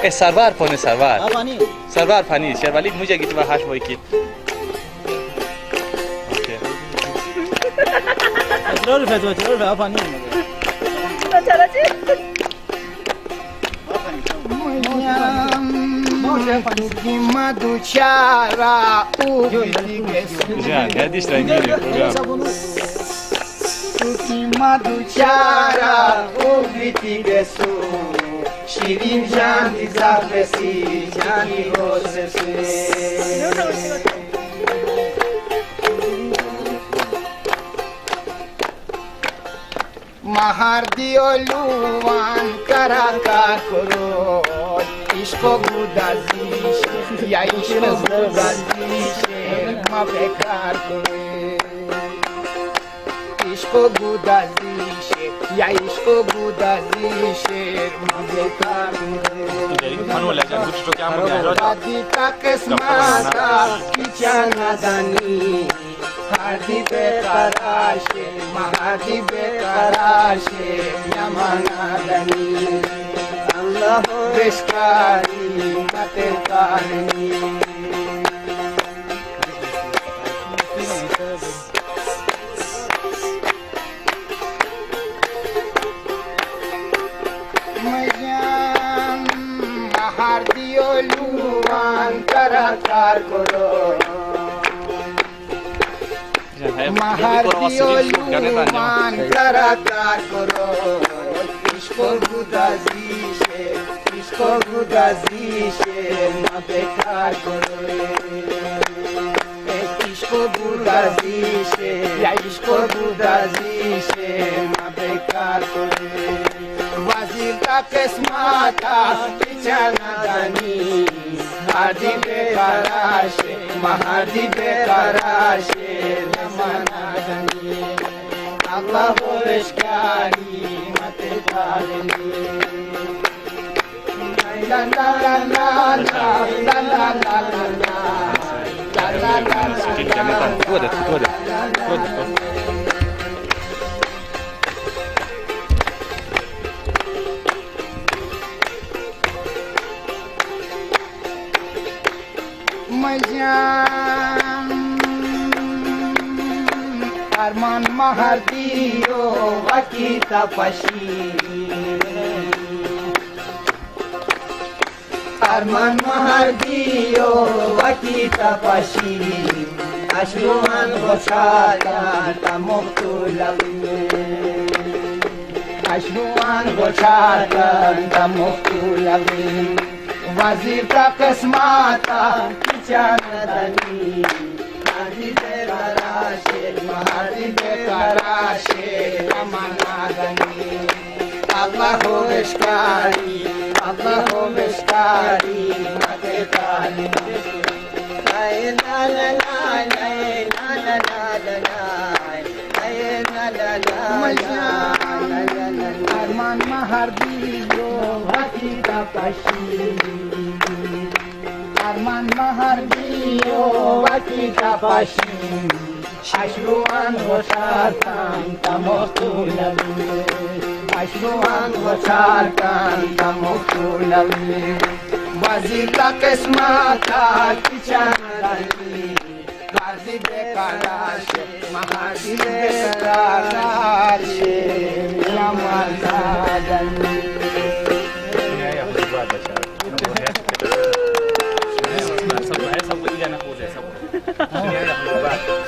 سرور پانی سرور آبانی سرور پانی شروالی موجه گیت و هاش بای کیت اوکی اطرار فت اطرار آبانی مدوچارا او جان هدیش رنگی پروگرام مدوچارا او بیتیگسو شیرین جان دیزابسی جانی گوسسی مهاردیولوان کاراکار کرو عشق گودازیش یا عشق گودازیش ما بکار کنی عشق گودازیش یا عشق گودازیش ما بکار کنی بادی تا قسمتا کیچا ندانی هردی بقراشه مهردی بقراشه یمانادنی الله بشکاری متکانی مجان مهردی علوان کار کرو مهاردیولوان کاراکار کرو عشق گودازیشه عشق گودازیشه ما بکار کرو عشق گودازیشه یا عشق گودازیشه ما بکار کرو وزیر تا قسمتا پیچا ندانی هردی بقراشه مهردی بقراشه نمانادنی الله بشکاری متکارنی لا لا لا لا لا لا لا لا لا مجان ارمان مهردیو وکی تپشی ارمان مهردیو وکی تپشی اشروان بچالا تمختولوی اشروان بچالا تمختولوی وزیر تا قسمتا ندانی هردی بقراشه مهردی بقراشه امانادنی الله بشکاری الله بشکاری متکانی لا لا لا لا لا لا ارمان مهردی رو وقتی تپشی ارمان مهردیو وکی تپشی اشروان غشارتان تمختولوی اشروان غشارتان تمختولوی وزیر تا قسمتا کیچا ندانی هردی بقراشه مهردی بقراشه یمانادنی صبوا إلى نقود صبوا